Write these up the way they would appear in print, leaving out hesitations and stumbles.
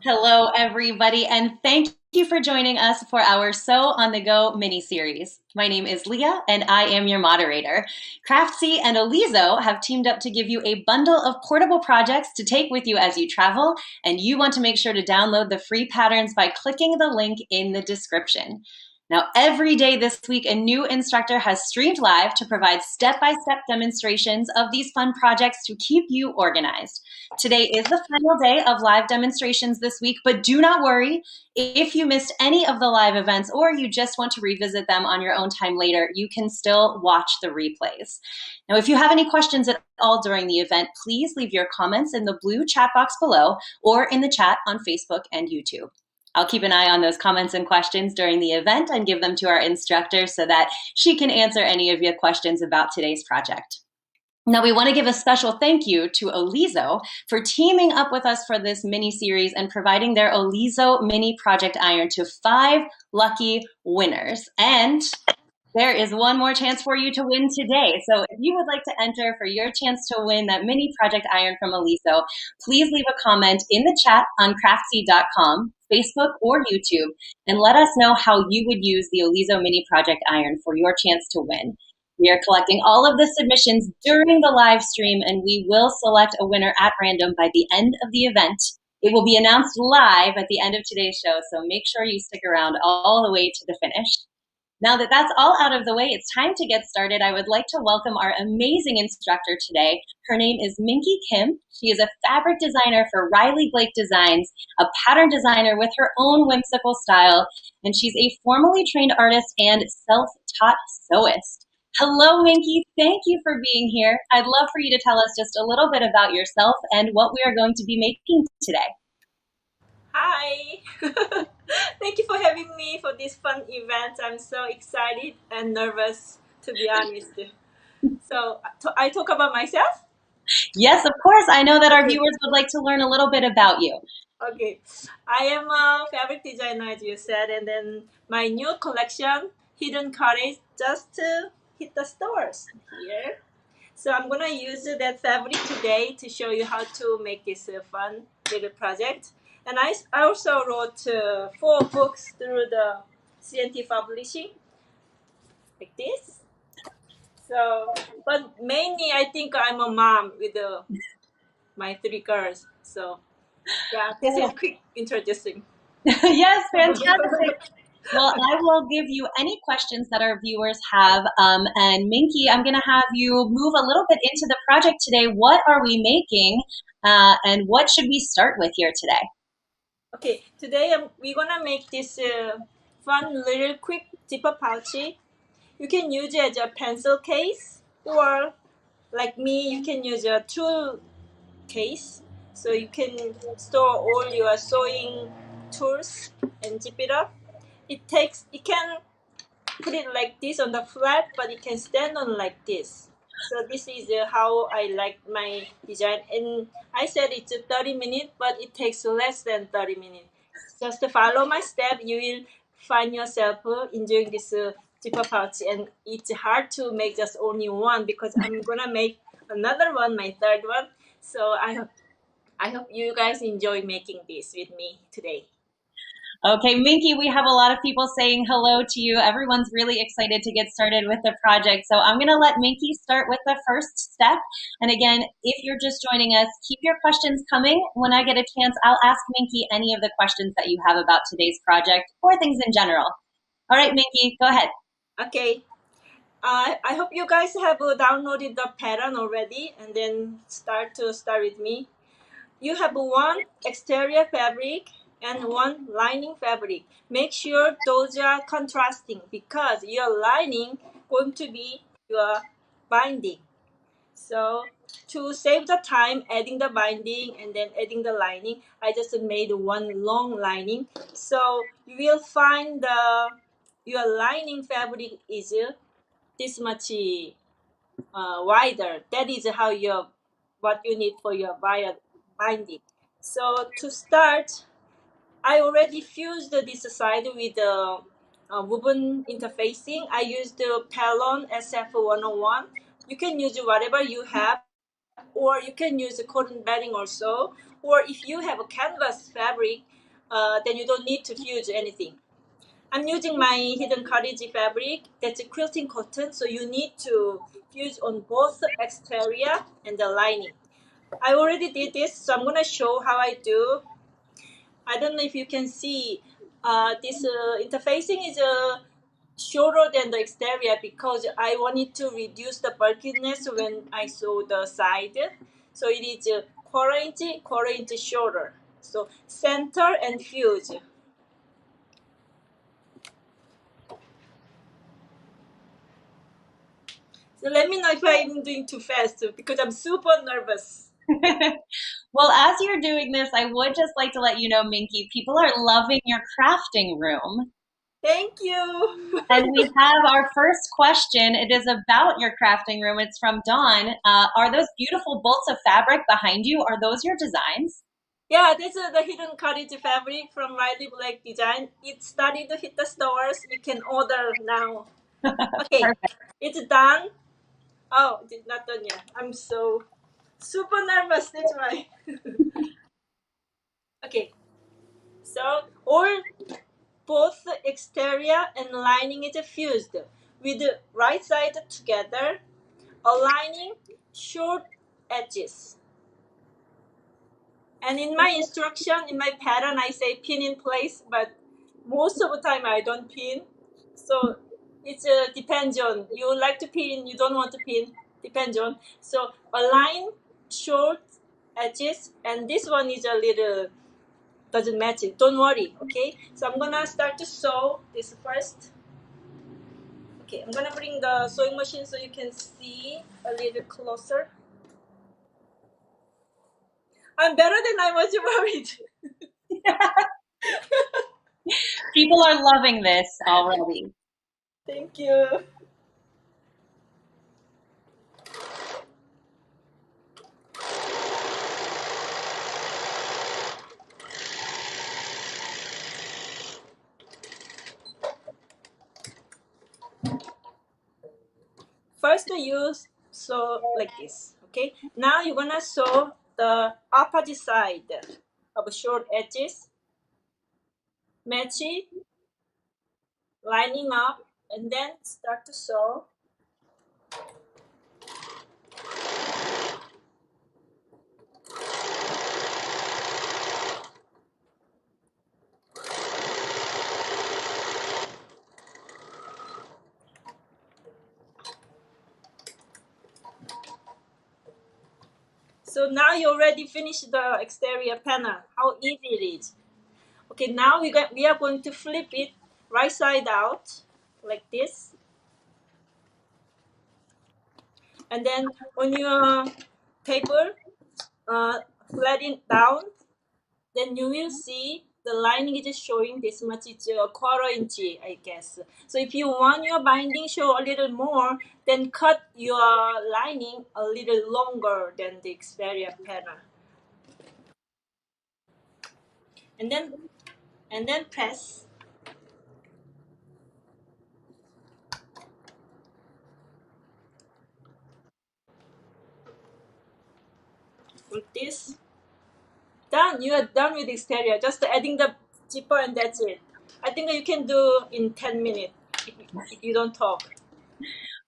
Hello, everybody, and thank you for joining us for our Sew on the Go mini-series. My name is Leah, and I am your moderator. Craftsy and Alizo have teamed up to give you a bundle of portable projects to take with you as you travel, and you want to make sure to download the free patterns by clicking the link in the description. Now, every day this week, a new instructor has streamed live to provide step-by-step demonstrations of these fun projects to keep you organized. Today is the final day of live demonstrations this week, but do not worry. If you missed any of the live events or you just want to revisit them on your own time later, you can still watch the replays. Now, if you have any questions at all during the event, please leave your comments in the blue chat box below or in the chat on Facebook and YouTube. I'll keep an eye on those comments and questions during the event and give them to our instructor so that she can answer any of your questions about today's project. Now, we want to give a special thank you to Alizo for teaming up with us for this mini-series and providing their Alizo mini project iron to 5 lucky winners. And there is one more chance for you to win today. So if you would like to enter for your chance to win that mini project iron from Alizo, please leave a comment in the chat on craftsy.com, Facebook, or YouTube, and let us know how you would use the Alizo mini project iron for your chance to win. We are collecting all of the submissions during the live stream, and we will select a winner at random by the end of the event. It will be announced live at the end of today's show, so make sure you stick around all the way to the finish. Now that that's all out of the way, it's time to get started. I would like to welcome our amazing instructor today. Her name is Minky Kim. She is a fabric designer for Riley Blake Designs, a pattern designer with her own whimsical style, and she's a formally trained artist and self-taught sewist. Hello, Minky. Thank you for being here. I'd love for you to tell us just a little bit about yourself and what we are going to be making today. Hi! Thank you for having me for this fun event. I'm so excited and nervous, to be honest. So, I talk about myself? Yes, of course. I know that our viewers would like to learn a little bit about you. Okay. I am a fabric designer, as you said, and then my new collection, Hidden Cottage, just hit the stores here. So I'm gonna use that fabric today to show you how to make this fun little project. And I also wrote 4 books through the CNT Publishing, like this. So, but mainly I think I'm a mom with my 3 girls. So, yeah, this is quick introducing. Yes, fantastic. Well, I will give you any questions that our viewers have. And Minky, I'm going to have you move a little bit into the project today. What are we making and what should we start with here today? Okay, today we're gonna make this fun little quick zipper pouchy. You can use it as a pencil case, or like me, you can use a tool case. So you can store all your sewing tools and zip it up. It can put it like this on the flat, but it can stand on like this. So this is how I like my design. And I said it's a 30 minutes, but it takes less than 30 minutes. Just to follow my step, you will find yourself enjoying this zipper pouch. And it's hard to make just only one because I'm gonna make another one, my third one. So I hope you guys enjoy making this with me today. Okay, Minky, we have a lot of people saying hello to you. Everyone's really excited to get started with the project. So I'm going to let Minky start with the first step. And again, if you're just joining us, keep your questions coming. When I get a chance, I'll ask Minky any of the questions that you have about today's project or things in general. All right, Minky, go ahead. Okay. I hope you guys have downloaded the pattern already and then start with me. You have one exterior fabric and one lining fabric. Make sure those are contrasting because your lining going to be your binding. So to save the time adding the binding and then adding the lining, I just made one long lining. So you will find your lining fabric is this much wider. That is how what you need for your binding. So to start, I already fused this side with the woven interfacing. I used the Pellon SF101. You can use whatever you have. or you can use a cotton batting also. Or if you have a canvas fabric, then you don't need to fuse anything. I'm using my hidden cottage fabric. That's a quilting cotton, so you need to fuse on both the exterior and the lining. I already did this, so I'm gonna show how I do. I don't know if you can see this interfacing is shorter than the exterior because I wanted to reduce the bulkiness when I sew the side. So it is quarter inch shorter. So center and fuse. So let me know if I'm doing too fast because I'm super nervous. Well, as you're doing this, I would just like to let you know, Minky, people are loving your crafting room. Thank you. And we have our first question. It is about your crafting room. It's from Dawn. Are those beautiful bolts of fabric behind you? Are those your designs? Yeah, this is the hidden cottage fabric from Riley Black Design. It started to hit the stores. You can order now. Okay, Perfect. it's done. Oh, it's not done yet. I'm so super nervous. That's why. Okay, so all both the exterior and lining is fused with the right side together, aligning short edges. And in my instruction, in my pattern, I say pin in place, but most of the time I don't pin. So it depends on you like to pin, you don't want to pin, depends on. So align short edges, and this one is a little doesn't match it. Don't worry, okay? So I'm gonna start to sew this first. Okay, I'm gonna bring the sewing machine so you can see a little closer. I'm better than I was worried. People are loving this already. Thank you. First you sew like this, okay? Now you're gonna sew the opposite side of short edges, match it, lining up, and then start to sew. So now you already finished the exterior panel. How easy it is. Okay, now we are going to flip it right side out like this. And then on your paper, flatten it down. Then you will see the lining is showing this much. It's a quarter inch, I guess. So if you want your binding show a little more, then cut your lining a little longer than the exterior panel. And then press. Like this. Done. You are done with the exterior. Just adding the zipper and that's it. I think you can do in 10 minutes if you don't talk.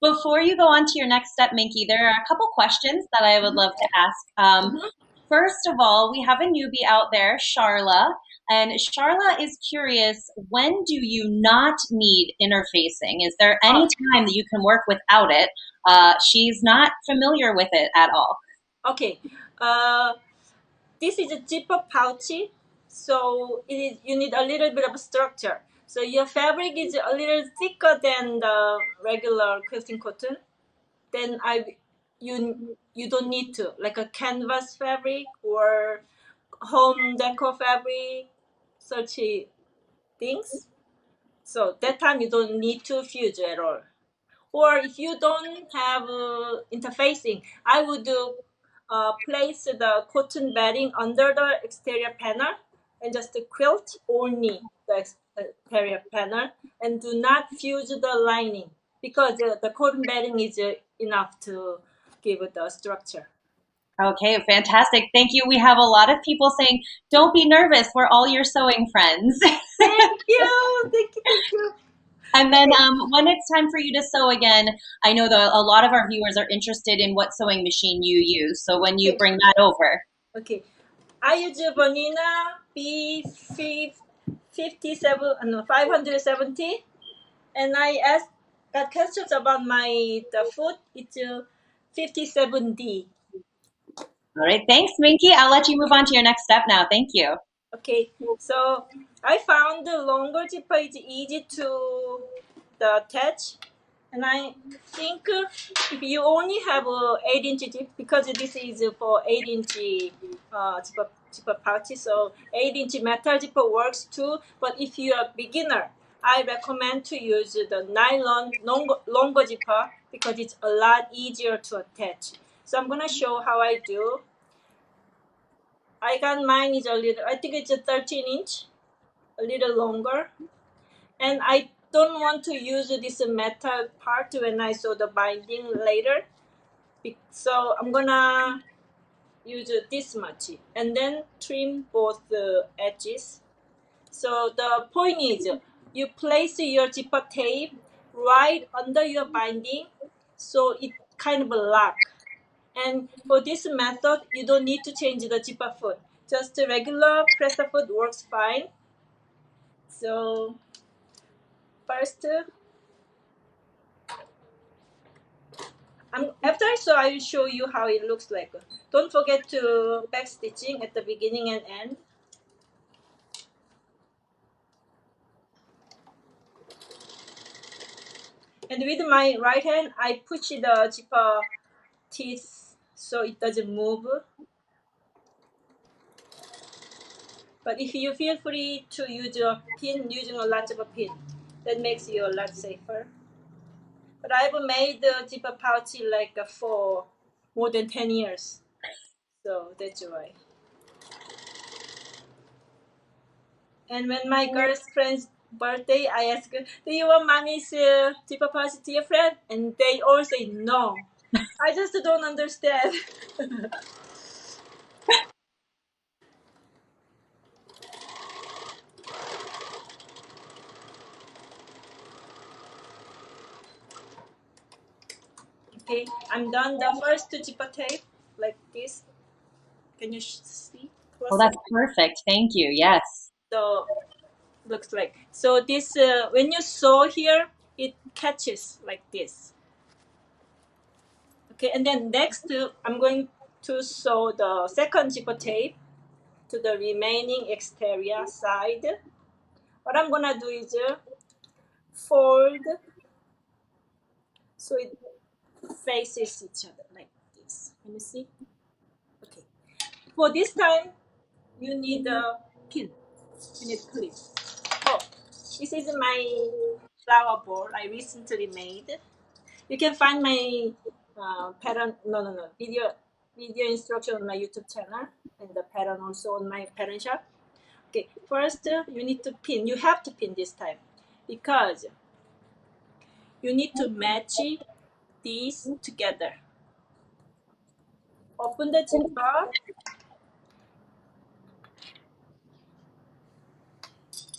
Before you go on to your next step, Minky, there are a couple questions that I would love to ask. Mhm. First of all, we have a newbie out there, Charla, and Charla is curious, when do you not need interfacing? Is there any Oh, time that you can work without it? She's not familiar with it at all. okay. Uh, this is a zipper pouchy, so you need a little bit of structure. So your fabric is a little thicker than the regular quilting cotton. Then you don't need to like a canvas fabric or home decor fabric, such things. So that time you don't need to fuse at all. Or if you don't have interfacing, I would place the cotton batting under the exterior panel and just quilt only the exterior panel and do not fuse the lining because the cotton batting is enough to give it the structure. Okay, fantastic. Thank you. We have a lot of people saying, don't be nervous. We're all your sewing friends. Thank you, thank you, thank you. And then Okay, when it's time for you to sew again, I know that a lot of our viewers are interested in what sewing machine you use. So when you okay, bring that over. okay. I use a Vanina B57, no, 570, and I asked got questions about the foot. It's 57D. All right, thanks, Minky. I'll let you move on to your next step now. Thank you. Okay, so I found the longer zipper is easy to the attach, and I think if you only have a 8-inch zip, because this is for 8-inch zipper pouch, so 8-inch metal zipper works too. But if you are beginner, I recommend to use the nylon longer zipper because it's a lot easier to attach. So I'm gonna show how I do. I got mine is a little, I think it's a 13-inch, a little longer. And I don't want to use this metal part when I sew the binding later. So I'm gonna use this much and then trim both the edges. So the point is you place your zipper tape right under your binding so it kind of lock. And for this method, you don't need to change the zipper foot. Just a regular presser foot works fine. So first, after I sew, I will show you how it looks like. Don't forget to back stitching at the beginning and end. And with my right hand, I push the zipper teeth so it doesn't move. But if you feel free to use a pin, using a lot of a pin, that makes you a lot safer. But I've made the zipper pouch like for more than 10 years. So that's why. And when my girlfriend's birthday, I ask her, do you want mommy's zipper pouch to your friend? And they all say no. I just don't understand. Okay, I'm done the first zipper tape like this. Can you see? Oh, Close up. that's perfect. Thank you. Yes. So looks like so this when you sew here, it catches like this. Okay, and then next I'm going to sew the second zipper tape to the remaining exterior side. What I'm gonna do is fold so it faces each other like this. Can you see? Okay. For this time, you need a pin. You need clip. Oh, this is my flower bowl I recently made. You can find my pattern. No. Video instruction on my YouTube channel and the pattern also on my pattern shop. Okay. First, you need to pin. You have to pin this time because you need to match these together. Open the zipper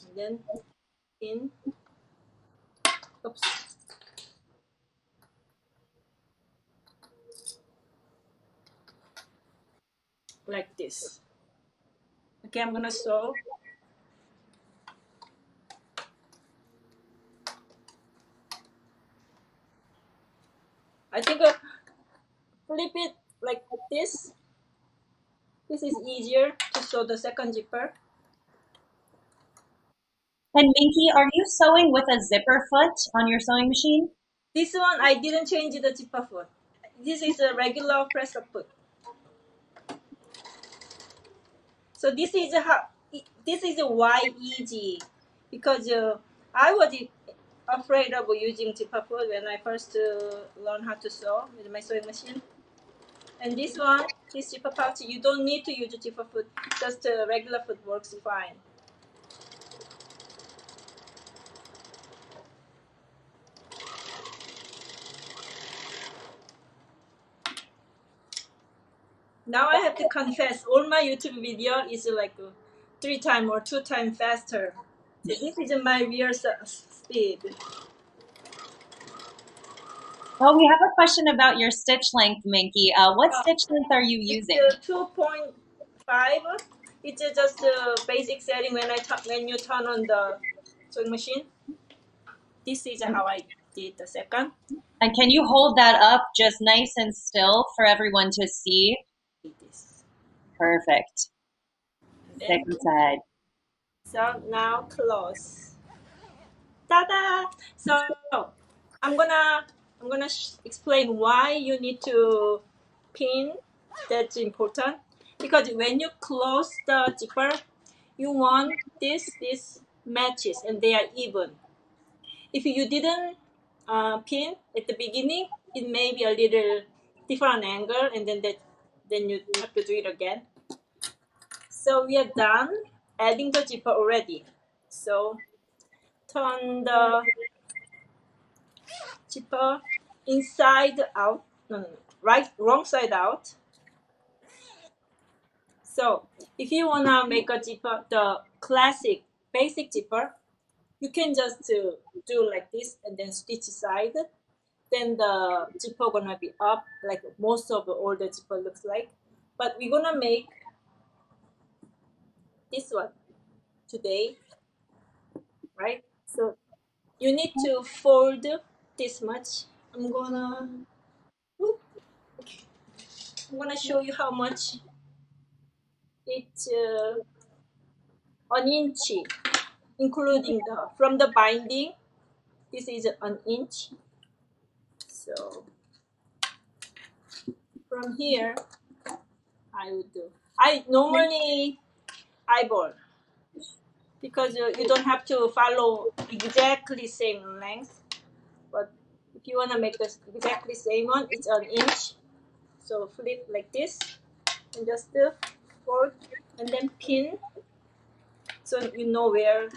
and then pin. Oops. Like this. Okay, I'm gonna sew. I think flip it like this. This is easier to sew the second zipper. And Minky, are you sewing with a zipper foot on your sewing machine? This one I didn't change the zipper foot. This is a regular press up foot. So this is why easy because I was afraid of using zipper foot when I first learned how to sew with my sewing machine. And this one, this zipper pouch, you don't need to use a zipper foot. Just a regular foot works fine. Now I have to confess, all my YouTube video is like 3 times or 2 times faster. So this is my real speed. Well, we have a question about your stitch length, Minky. What stitch length are you using? It's 2.5. It's just a basic setting when you turn on the sewing machine. This is how I did the second. And can you hold that up just nice and still for everyone to see? This. Perfect. Then, Second side. so now close. Ta-da! So I'm gonna explain why you need to pin. That's important because when you close the zipper, you want this matches and they are even. If you didn't pin at the beginning, it may be a little different angle, and then you have to do it again. So we are done adding the zipper already. So turn the zipper inside out, no, right, wrong side out. So if you wanna make a zipper, the classic basic zipper, you can just do like this and then stitch side. Then the zipper gonna be up like most of all the zipper looks like. But we're gonna make this one today, right? So you need to fold this much. I'm gonna show you how much it's an inch, including the from the binding. This is an inch. So from here, I would do. I normally eyeball because you don't have to follow exactly same length. But if you wanna make this exactly same one, it's an inch. So flip like this and just fold and then pin so you know where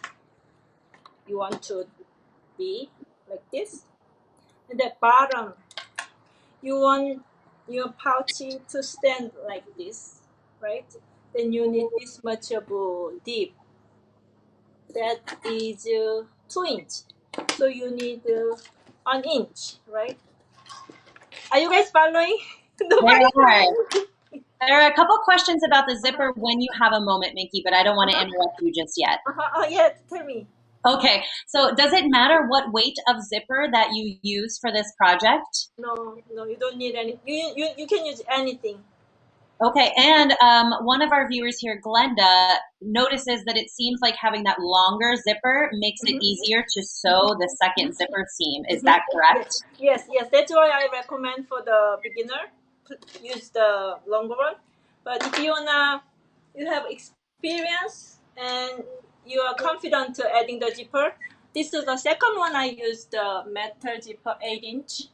you want to be like this. And the bottom, you want your pouchy to stand like this, right? Then you need this much of a dip. That is 2 inch. So you need an inch, right? Are you guys following? There Nobody's are. following. There are a couple questions about the zipper when you have a moment, Minky, but I don't want to interrupt you just yet. Oh, yeah, tell me. Okay, so does it matter what weight of zipper that you use for this project? No, no, you don't need any. You can use anything. Okay, and one of our viewers here, Glenda, notices that it seems like having that longer zipper makes it easier to sew the second zipper seam. Is that correct? Yes. That's why I recommend for the beginner use the longer one. But if you have experience and you are confident to adding the zipper, this is the second one I used the metal zipper 8 inch.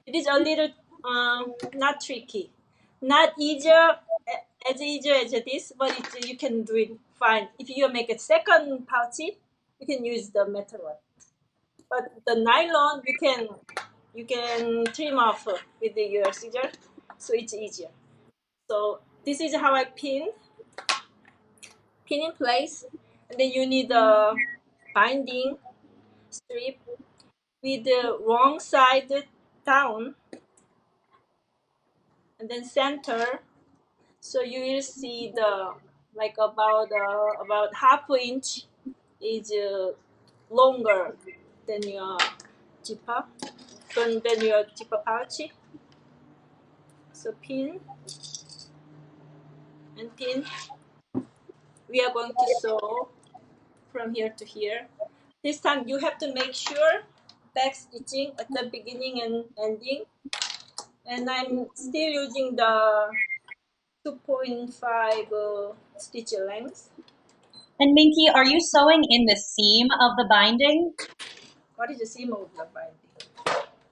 It is a little not tricky, not as easier as this, but you can do it fine. If you make a second pouchy, you can use the metal one. But the nylon you can trim off with your scissor, so it's easier. So this is how I pin in place, and then you need a binding strip with the wrong side down, and then center. So you will see the like about half inch is longer than your zipper, than your zipper pouch. So pin and pin. We are going to sew from here to here. This time you have to make sure back stitching at the beginning and ending. And I'm still using the 2.5 stitch length. And Minky, are you sewing in the seam of the binding? What is the seam of the binding?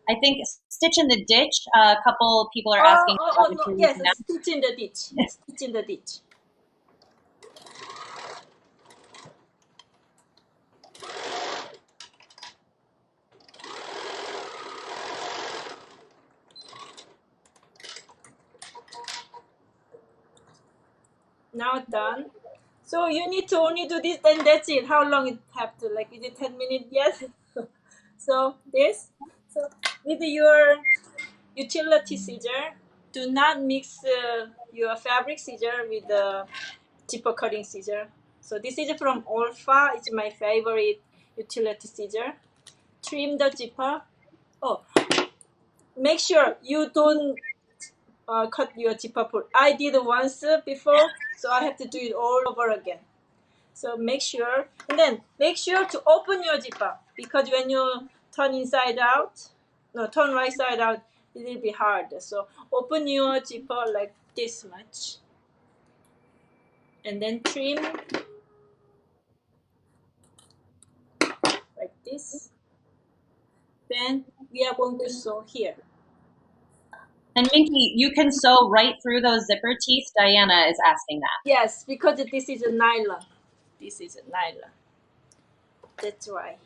I think stitch in the ditch. A couple people are asking about if No, you're yes, using that. stitch in the ditch. Stitch in the ditch. Now done. So you need to only do this, then that's it. How long it have to, like, is it 10 minutes yet? So this, so with your utility scissor, do not mix your fabric scissor with the zipper cutting scissor. So this is from Olfa. It's my favorite utility scissor. Trim the zipper. Oh, make sure you don't cut your zipper pull. I did once before, so I have to do it all over again. So make sure, and then make sure to open your zipper, because when you turn inside out, no, turn right side out, it will be hard. So open your zipper like this much, and then trim like this. Then we are going to sew here. And Minky, you can sew right through those zipper teeth. Diana is asking that. Yes, because this is a nylon. This is a nylon. That's why.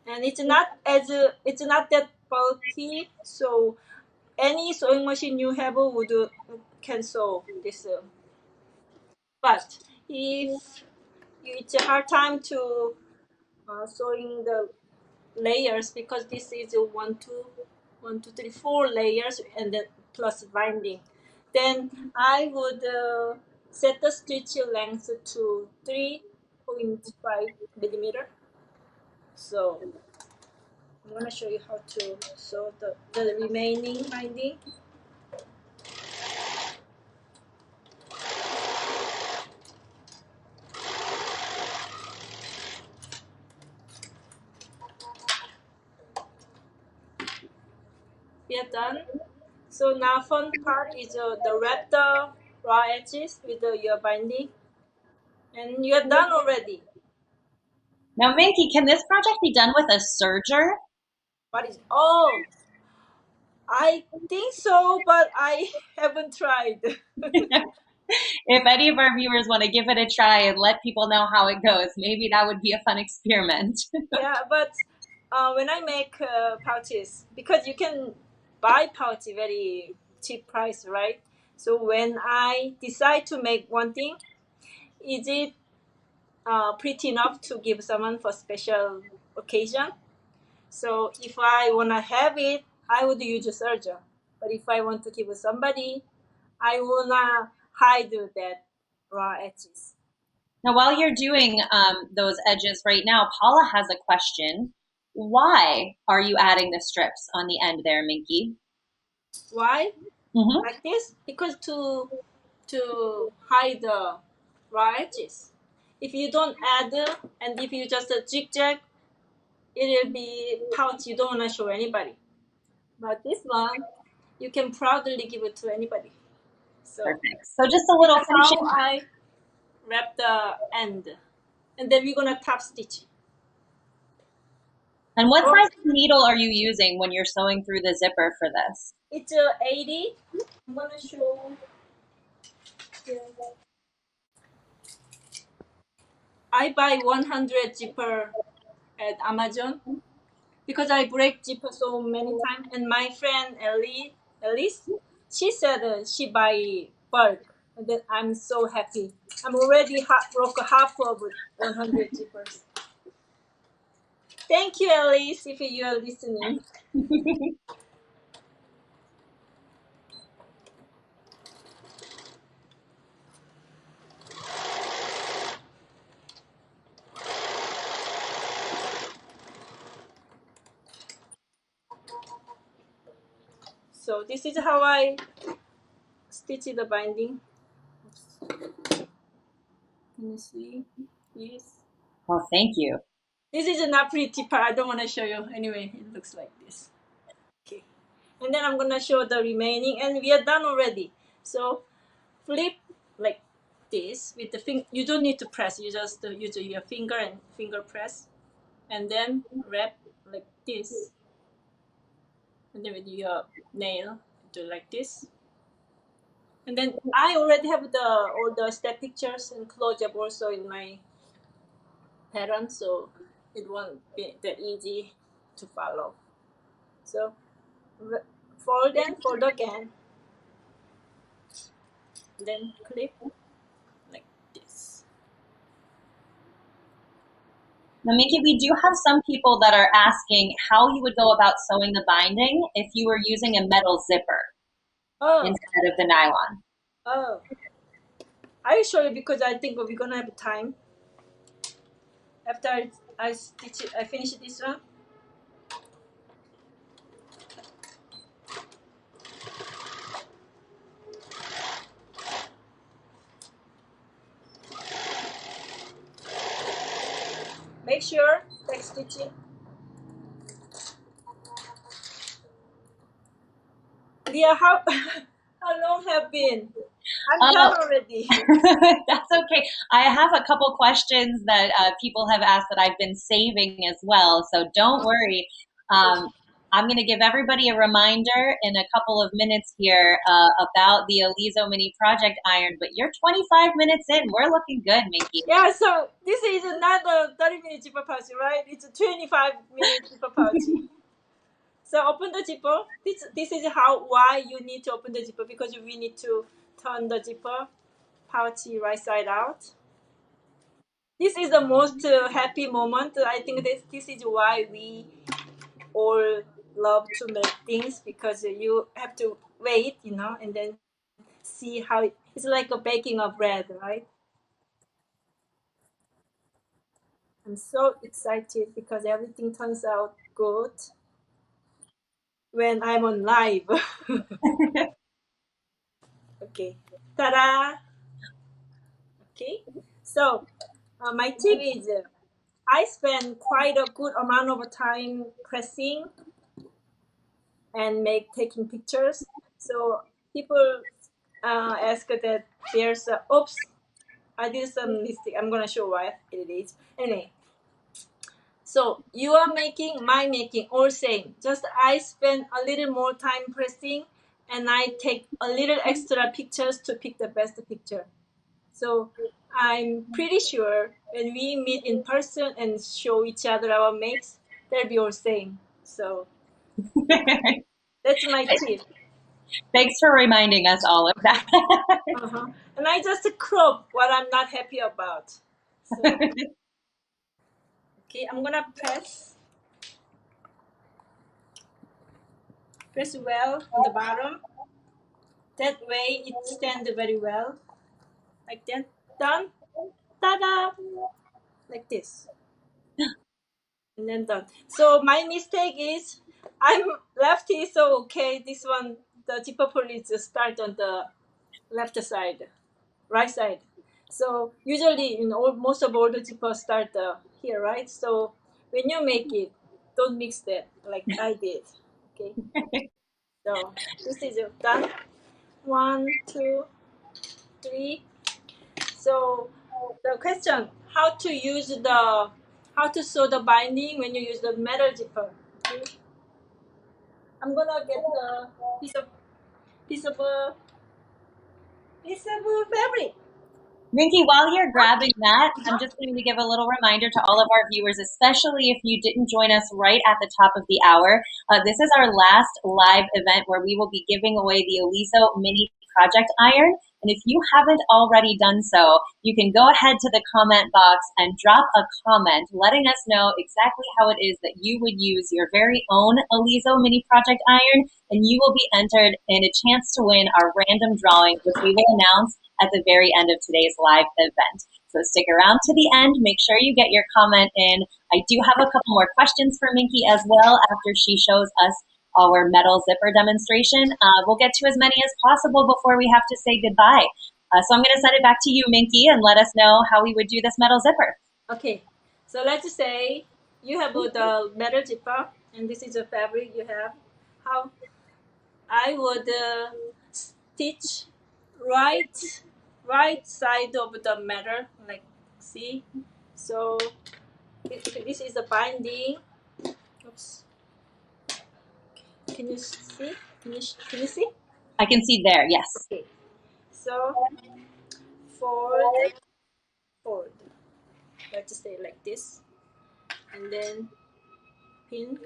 And it's not that bulky, so any sewing machine you have can sew this. But if it's a hard time to sewing the layers, because this is a one, two, three, 4 layers, and then plus binding, then I would set the stitch length to 3.5 millimeter. So I'm gonna show you how to sew the remaining binding. We are done. So now fun part is the wrap the raw edges with your binding, and you are done already. Now, Minky, can this project be done with a serger? What is, oh, I think so, but I haven't tried. If any of our viewers want to give it a try and let people know how it goes, maybe that would be a fun experiment. Yeah, but when I make pouches, because you can buy pouch very cheap price, right? So when I decide to make one thing, is it pretty enough to give someone for special occasion? So if I wanna have it, I would use a serger. But if I want to give somebody, I wanna hide that raw edges. Now, while you're doing those edges right now, Paula has a question. Why are you adding the strips on the end there, Minky? Why? Mm-hmm. Like this? Because to hide the raw edges. If you don't add, and if you just zigzag, it'll be pouch you don't wanna show anybody. But this one, you can proudly give it to anybody. So Perfect. So just a this little is how finishing. I wrap the end, and then we're gonna top stitch. And what Oh, size needle are you using when you're sewing through the zipper for this? it's 80. I'm gonna show. Yeah. I buy 100 zipper at Amazon because I break zipper so many times. And my friend Alice, she said she buy bulk, and then I'm so happy. I'm already broke half of 100 zippers. Thank you, Alice, if you are listening. So this is how I stitch the binding. Can you see? Yes. Well, thank you. This is not pretty part. I don't want to show you. Anyway, it looks like this. Okay. And then I'm gonna show the remaining, and we are done already. So flip like this with the finger. You don't need to press. You just use your finger and finger press, and then wrap like this, and then with your nail do like this. And then I already have all the step pictures and close up also in my pattern, so it won't be that easy to follow. So fold and fold again. then clip like this. Now, Minky, we do have some people that are asking how you would go about sewing the binding if you were using a metal zipper Oh, instead of the nylon. oh. I will show you because I think we're gonna have time after I stitch it, I finish this one. Make sure back stitching. Leah, how how long have been? I'm done Oh, already. that's okay. I have a couple questions that people have asked that I've been saving as well, so don't worry. Um, I'm going to give everybody a reminder in a couple of minutes here about the Aliso Mini Project Iron, but you're 25 minutes in. We're looking good, Minky. Yeah, so this is not a 30-minute zipper pouch, right? It's a 25-minute zipper pouch. So open the zipper. This is why you need to open the zipper, because we need to turn the zipper pouch right side out. This is the most happy moment. I think this is why we all love to make things, because you have to wait, and then see how it's like a baking of bread, right? I'm so excited because everything turns out good when I'm on live. Okay, ta-da! Okay, so my tip is I spend quite a good amount of time pressing and taking pictures. So people ask that there's oops, I did some mistake. I'm gonna show why it is. Anyway, so you are making, my making, all same. Just I spend a little more time pressing, and I take a little extra pictures to pick the best picture. So I'm pretty sure when we meet in person and show each other our makes, they'll be all same. So that's my tip. Thanks for reminding us all of that. Uh-huh. And I just crop what I'm not happy about. So okay, I'm gonna press well on the bottom. That way it stands very well. Like that. Done. Ta-da! Like this. And then done. So my mistake is I'm lefty, so okay, this one the zipper pull is start on the left side, right side. So usually most of all the zippers start here, right? So when you make it, don't mix that like I did. Okay. So this is done. One, two, three. So the question: how to sew the binding when you use the metal zipper? Okay. I'm gonna get the piece of piece of uh, piece of fabric. Minky, while you're grabbing that, I'm just going to give a little reminder to all of our viewers, especially if you didn't join us right at the top of the hour. This is our last live event where we will be giving away the Aliso Mini Project Iron. And if you haven't already done so, you can go ahead to the comment box and drop a comment letting us know exactly how it is that you would use your very own Aliso Mini Project Iron, and you will be entered in a chance to win our random drawing, which we will announce at the very end of today's live event. So stick around to the end. Make sure you get your comment in. I do have a couple more questions for Minky as well after she shows us our metal zipper demonstration. We'll get to as many as possible before we have to say goodbye. So I'm going to send it back to you, Minky, and let us know how we would do this metal zipper. Okay. So let's say you have the metal zipper, and this is the fabric you have. How I would stitch right side of the metal, like see. So this is the binding. Oops. Can you see? Can you see? I can see there, yes. Okay. So fold, fold. Let's say like this, and then pin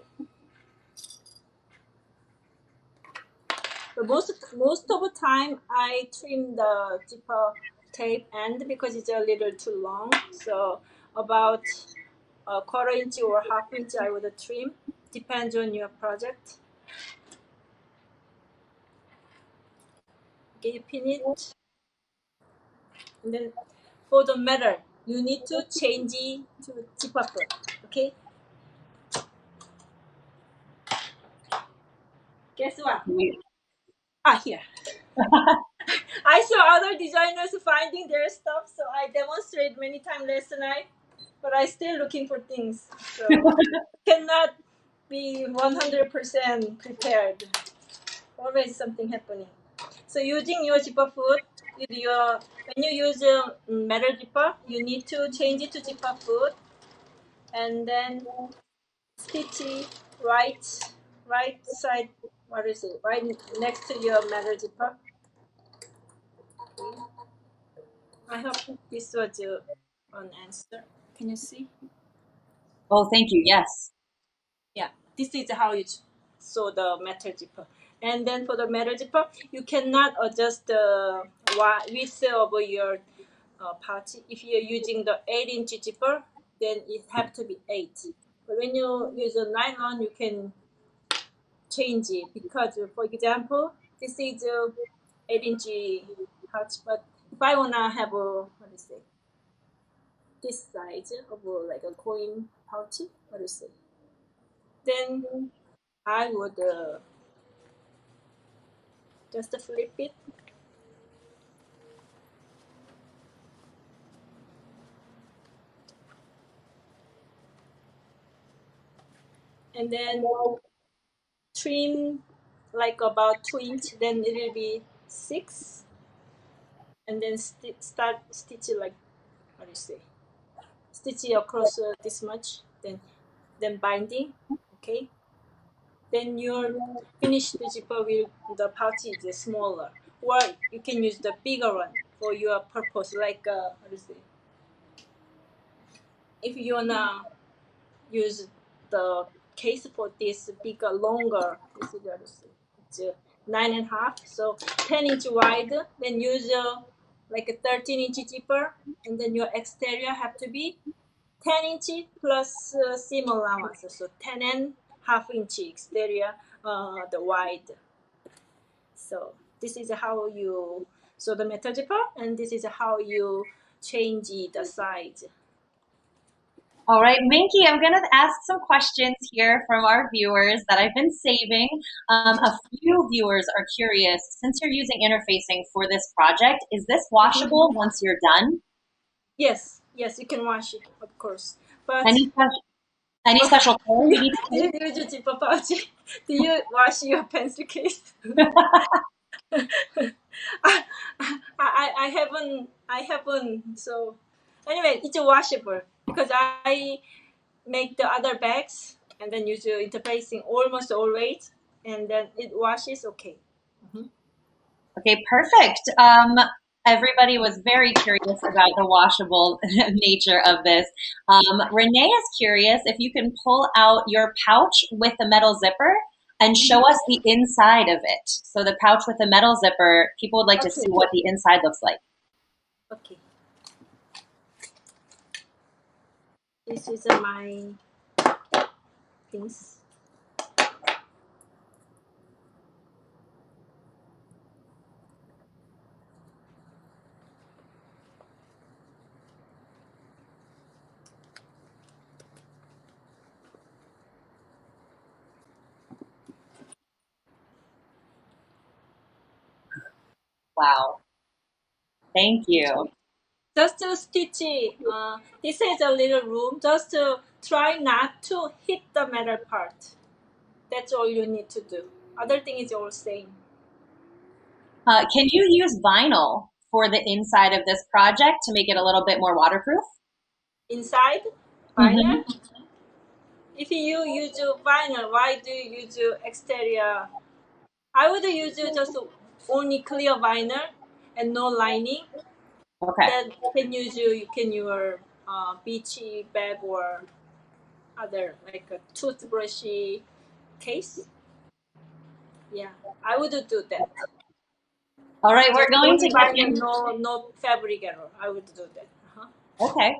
But most of the time, I trim the zipper tape end because it's a little too long. So about a quarter inch or half inch, I would trim. Depends on your project. Okay, you pin it, and then for the metal, you need to change it to zipper foot. Okay. Guess what? Ah, here. I saw other designers finding their stuff, so I demonstrated many times last night. But I still looking for things, so cannot be 100% prepared. Always something happening. So using your zipper foot, with your when you use a metal zipper, you need to change it to zipper foot, and then stitch it right side. What is it? Right next to your metal zipper. Okay. I hope this was an answer. Can you see? Oh, thank you. Yes. Yeah, this is how you sew the metal zipper. And then for the metal zipper, you cannot adjust the width of your pouch. If you're using the 8-inch zipper, then it have to be 8. But when you use a nylon, you can change it because, for example, this is a 8-inch pouch, but if I wanna have a what is it? This size of like a coin pouch, what is it? Then I would just flip it, and then trim like about 2 inch, then it will be 6, and then start stitch it like what do you say? Stitch it across this much, then binding. Okay, then your finished zipper will the pouch is smaller, or you can use the bigger one for your purpose. Like what do you say? If you wanna use the case for this bigger, longer. This is it's 9.5, so 10-inch wide. Then use like a 13-inch zipper, and then your exterior have to be 10-inch plus seam allowance, so 10.5-inch exterior, the wide. So this is how you sew the metal zipper, and this is how you change the size. All right, Minky, I'm going to ask some questions here from our viewers that I've been saving. A few viewers are curious, since you're using interfacing for this project, is this washable once you're done? Yes, yes, you can wash it, of course. But Any special, any special care do you need to you do? use your zipper pouch? Do you wash your pencil case? I haven't. So anyway, it's washable because I make the other bags and then use your interfacing almost always, and then it washes okay. Okay, perfect. Everybody was very curious about the washable nature of this. Renee is curious if you can pull out your pouch with the metal zipper and show us the inside of it. So the pouch with the metal zipper, people would like to Okay, see what the inside looks like. okay. This is my things. Wow, thank you. Just to stitch it. This is a little room. Just to try not to hit the metal part. That's all you need to do. Other thing is all same. Can you use vinyl for the inside of this project to make it a little bit more waterproof? Inside Hmm. vinyl. If you use vinyl, why do you use exterior? I would use just only clear vinyl and no lining. Okay. Then you can your beachy bag or other like a toothbrushy case. Yeah, I would do that. All right, we're Just going to only get buy in. no fabric error. I would do that. Okay.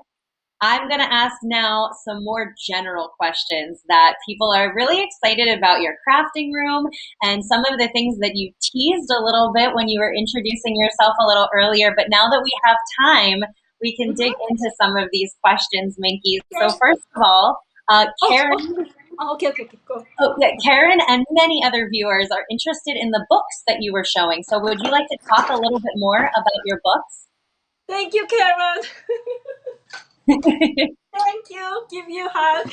I'm going to ask now some more general questions that people are really excited about your crafting room and some of the things that you teased a little bit when you were introducing yourself a little earlier. But now that we have time, we can dig Mm-hmm. into some of these questions, Minky. So, Okay. first of all, Oh, oh, Karen, oh, okay, go. oh, yeah, Karen and many other viewers are interested in the books that you were showing. So, would you like to talk a little bit more about your books? Thank you, Karen. Thank you. Give you a hug.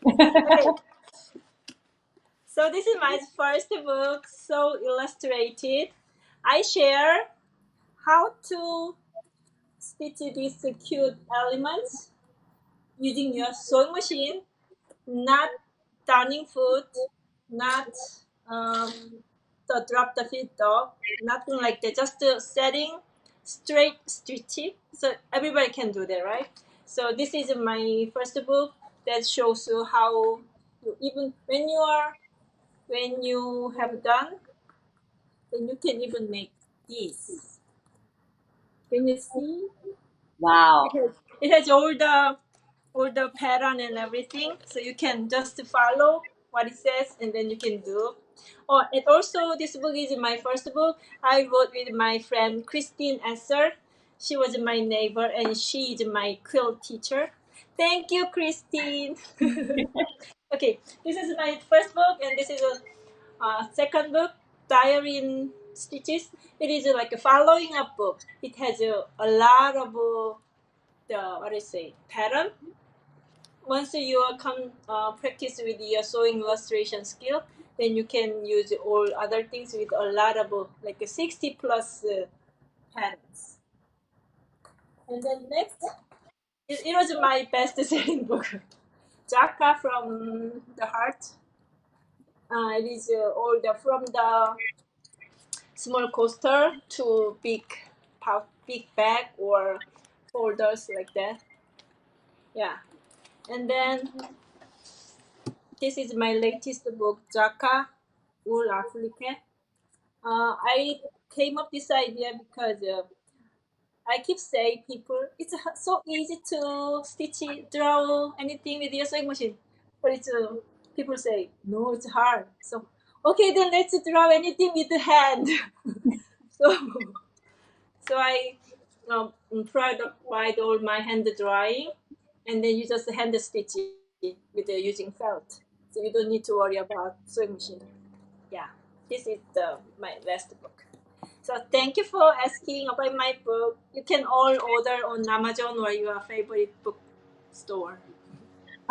Okay, so this is my first book, so illustrated. I share how to stitch these cute elements using your sewing machine, not turning foot, not um, the drop the feet dog, nothing like that. Just setting straight stitching. So everybody can do that, right? So this is my first book that shows you how you, even when you have done, then you can even make this. Can you see? Wow. It has all the pattern and everything, so you can just follow what it says and then you can do. Oh, and also this book is my first book. I wrote with my friend Christine Esser. She was my neighbor and she is my quilt teacher. Thank you, Christine. Okay, this is my first book and this is a second book, Diary in Stitches. It is like a following up book. It has a lot of the what do you say pattern. Once you come practice with your sewing illustration skill, then you can use all other things with a lot of like 60 plus patterns. And then next, it was my best selling book, Jaka from the Heart. It is all the from the small coaster to big bag or folders like that. Yeah, and then this is my latest book, Jaka Wool Africa. I came up this idea because I keep saying people it's so easy to stitch it, draw anything with your sewing machine, but it's people say no, it's hard. So okay, then let's draw anything with the hand. so so I provide all my hand drawing, and then you just hand stitch it with using felt, so you don't need to worry about sewing machine. Yeah, this is my last book. So thank you for asking about my book. You can all order on Amazon or your favorite bookstore.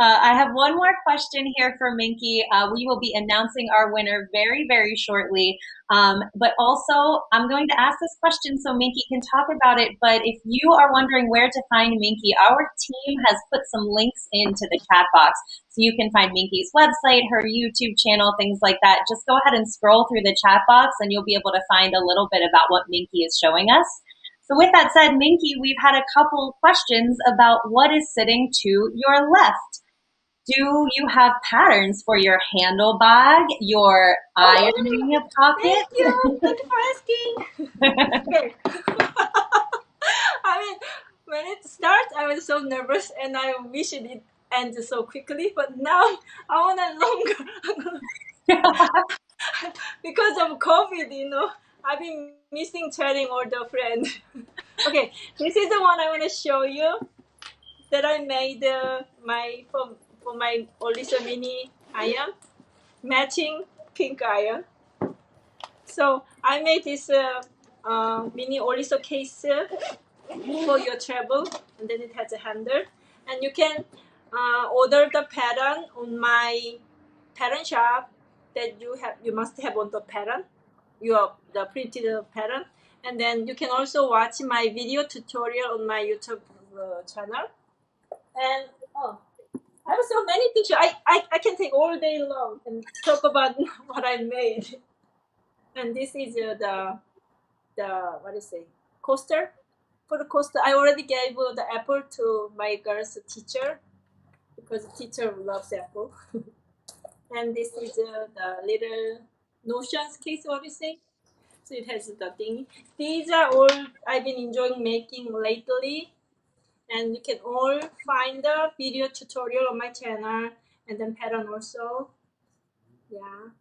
I have one more question here for Minky. We will be announcing our winner very, very shortly. But also, I'm going to ask this question so Minky can talk about it. But if you are wondering where to find Minky, our team has put some links into the chat box. So you can find Minky's website, her YouTube channel, things like that. Just go ahead and scroll through the chat box and you'll be able to find a little bit about what Minky is showing us. So with that said, Minky, we've had a couple questions about what is sitting to your left. Do you have patterns for your handle bag, your Oh, ironing pocket? thank you. Thank you for asking. Okay. I mean, when it starts, I was so nervous and I wish it ends so quickly. But now I want it longer because of COVID. I've been missing chatting all the friends. Okay, this is the one I want to show you that I made my for my Olisa mini iron, matching pink iron. So I made this mini Oliso case for your travel, and then it has a handle, and you can order the pattern on my pattern shop that you must have on the pattern, the printed pattern, and then you can also watch my video tutorial on my YouTube channel. And oh, I have so many pictures. I can take all day long and talk about what I made. And this is the what do you say coaster. For the coaster, I already gave the apple to my girl's teacher because the teacher loves apple. And this is the little notions case, what we say. So it has the thing. These are all I've been enjoying making lately, and you can all find the video tutorial on my channel and then pattern also. Yeah.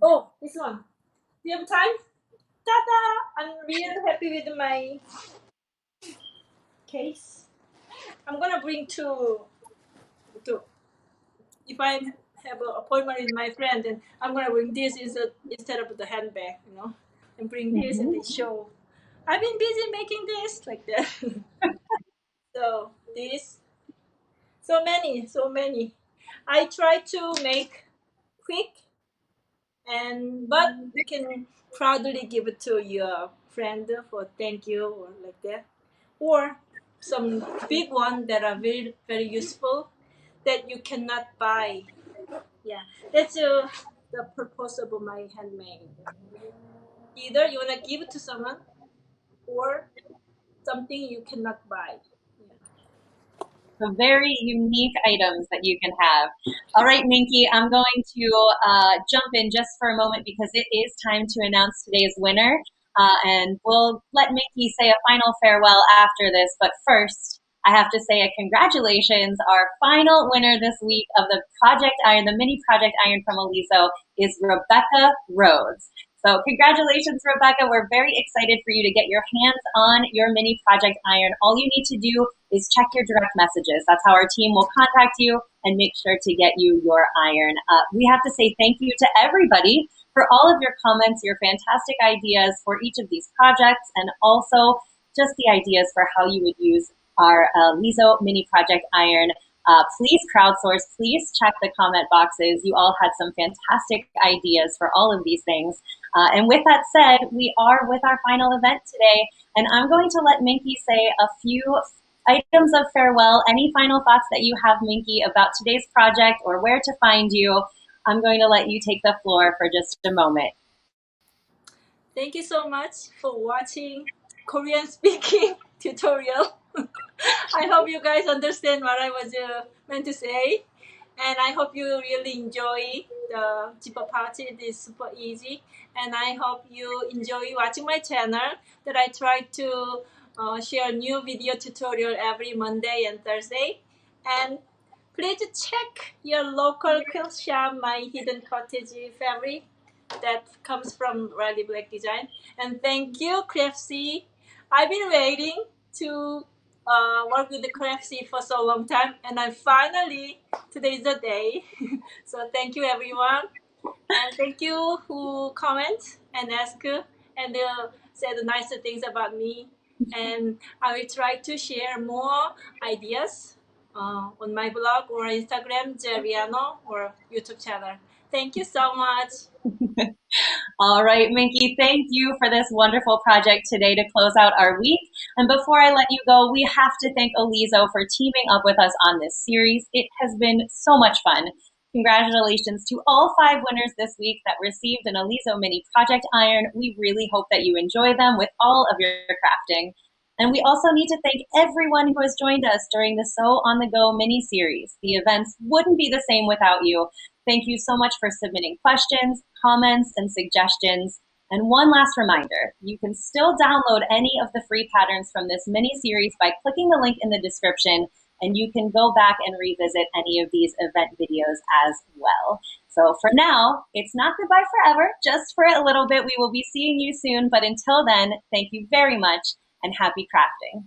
Oh, this one. Do you have time? Ta-da! I'm really happy with my case. I'm gonna bring two. If I have an appointment with my friend, then I'm gonna bring this instead of the handbag, and bring this and they show. I've been busy making this like that. So this, so many. I try to make quick, and but you can proudly give it to your friend for thank you or like that, or some big one that are very very useful that you cannot buy. Yeah, that's the purpose of my handmade. Either you wanna give it to someone or something you cannot buy. Yeah. So very unique items that you can have. All right, Minky, I'm going to jump in just for a moment because it is time to announce today's winner. And we'll let Minky say a final farewell after this. But first, I have to say a congratulations. Our final winner this week of the Project Iron, the mini Project Iron from Aliso, is Rebecca Rhodes. So congratulations, Rebecca. We're very excited for you to get your hands on your mini Project Iron. All you need to do is check your direct messages. That's how our team will contact you and make sure to get you your iron. We have to say thank you to everybody for all of your comments, your fantastic ideas for each of these projects, and also just the ideas for how you would use our Liso Mini Project Iron. Please crowdsource, please check the comment boxes. You all had some fantastic ideas for all of these things. And with that said, we are with our final event today, and I'm going to let Minky say a few items of farewell. Any final thoughts that you have, Minky, about today's project or where to find you? I'm going to let you take the floor for just a moment. Thank you so much for watching Korean speaking tutorial. I hope you guys understand what I was meant to say. And I hope you really enjoy the zipper party. It is super easy. And I hope you enjoy watching my channel that I try to share new video tutorial every Monday and Thursday. And please check your local quilt shop, my hidden cottage fabric that comes from Riley Black Design. And thank you, Craftsy. I've been waiting to work with the Craftsy for so long time, and I finally, today's the day. So thank you, everyone. And thank you who comment and ask and say the nicer things about me. And I will try to share more ideas on my blog or Instagram, Jeriano, or YouTube channel. Thank you so much. All right, Minky, thank you for this wonderful project today to close out our week. And before I let you go, we have to thank Aliso for teaming up with us on this series. It has been so much fun. Congratulations to all 5 winners this week that received an Aliso Mini Project Iron. We really hope that you enjoy them with all of your crafting. And we also need to thank everyone who has joined us during the So On The Go mini series. The events wouldn't be the same without you. Thank you so much for submitting questions, comments, and suggestions. And one last reminder, you can still download any of the free patterns from this mini series by clicking the link in the description, and you can go back and revisit any of these event videos as well. So for now, it's not goodbye forever, just for a little bit. We will be seeing you soon, but until then, thank you very much and happy crafting.